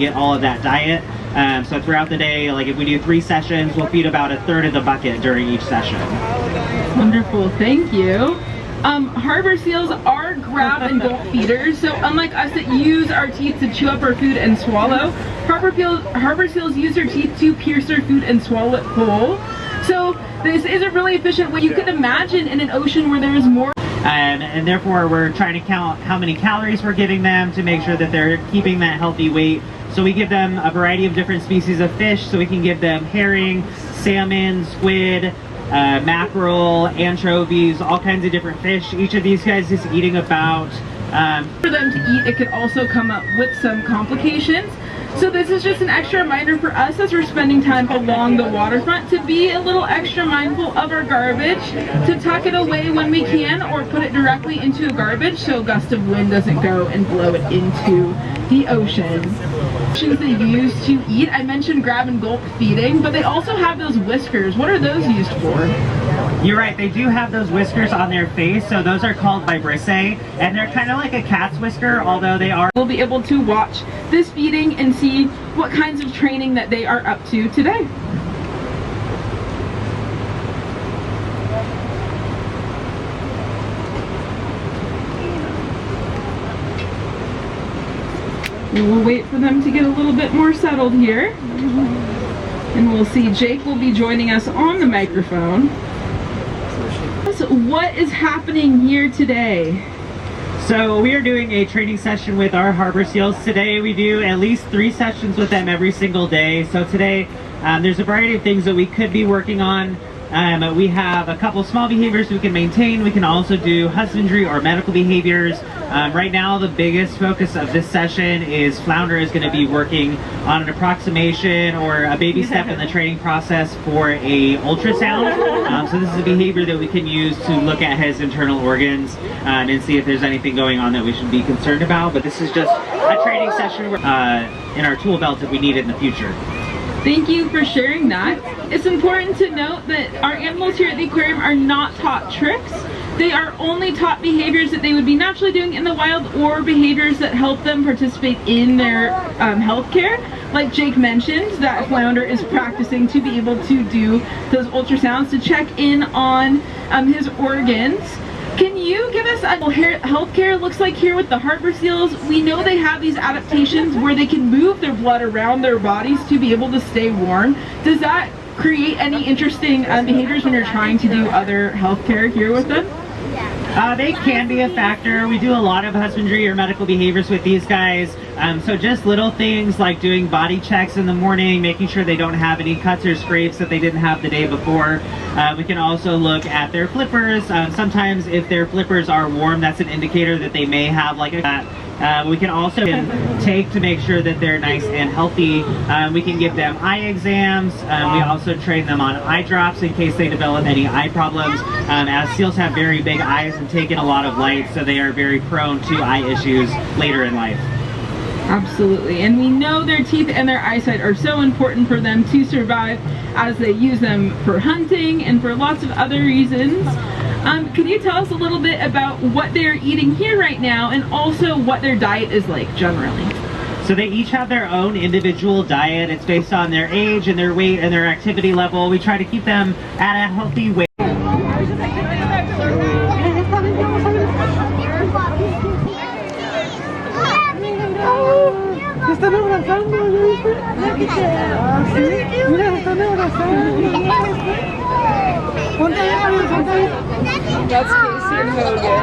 get all of that diet. So throughout the day, like if we do 3 sessions, we'll feed about 1/3 of the bucket during each session. Wonderful, thank you. Harbor seals are grab and gulp feeders, so unlike us that use our teeth to chew up our food and swallow, harbor seals use their teeth to pierce their food and swallow it whole. So this is a really efficient way you could imagine in an ocean where there is more. And therefore we're trying to count how many calories we're giving them to make sure that they're keeping that healthy weight. So we give them a variety of different species of fish, so we can give them herring, salmon, squid, mackerel, anchovies, all kinds of different fish. Each of these guys is eating about... For them to eat, it could also come up with some complications. So this is just an extra reminder for us as we're spending time along the waterfront to be a little extra mindful of our garbage, to tuck it away when we can or put it directly into a garbage so a gust of wind doesn't go and blow it into the ocean. They use to eat, I mentioned grab and gulp feeding, but they also have those whiskers. What are those used for? You're right, they do have those whiskers on their face, so those are called vibrissae, and they're kind of like a cat's whisker, although they are... We'll be able to watch this feeding and see what kinds of training that they are up to today. We'll wait for them to get a little bit more settled here. And we'll see Jake will be joining us on the microphone. So what is happening here today? So we are doing a training session with our harbor seals today. We do at least 3 sessions with them every single day. So today there's a variety of things that we could be working on. We have a couple small behaviors we can maintain. We can also do husbandry or medical behaviors. Right now the biggest focus of this session is Flounder is going to be working on an approximation or a baby step in the training process for a ultrasound. So this is a behavior that we can use to look at his internal organs and see if there's anything going on that we should be concerned about. But this is just a training session in our tool belt if we need it in the future. Thank you for sharing that. It's important to note that our animals here at the aquarium are not taught tricks. They are only taught behaviors that they would be naturally doing in the wild or behaviors that help them participate in their healthcare. Like Jake mentioned, that Flounder is practicing to be able to do those ultrasounds to check in on his organs. Can you give us a healthcare looks like here with the harbor seals? We know they have these adaptations where they can move their blood around their bodies to be able to stay warm. Does that create any interesting behaviors when you're trying to do other healthcare here with them? They can be a factor. We do a lot of husbandry or medical behaviors with these guys. So just little things like doing body checks in the morning, making sure they don't have any cuts or scrapes that they didn't have the day before. We can also look at their flippers. Sometimes if their flippers are warm, that's an indicator that they may have like a we can also take to make sure that they're nice and healthy. We can give them eye exams. We also train them on eye drops in case they develop any eye problems. As seals have very big eyes and take in a lot of light, so they are very prone to eye issues later in life. Absolutely, and we know their teeth and their eyesight are so important for them to survive as they use them for hunting and for lots of other reasons. Can you tell us a little bit about what they're eating here right now and also what their diet is like generally? So they each have their own individual diet. It's based on their age and their weight and their activity level. We try to keep them at a healthy weight. Se están abrazando, ¿no viste? Ah, sí. Mira, se están abrazando. Ponte ahí, ponte ahí. That's Casey and Hogan.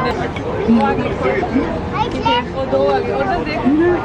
Mira.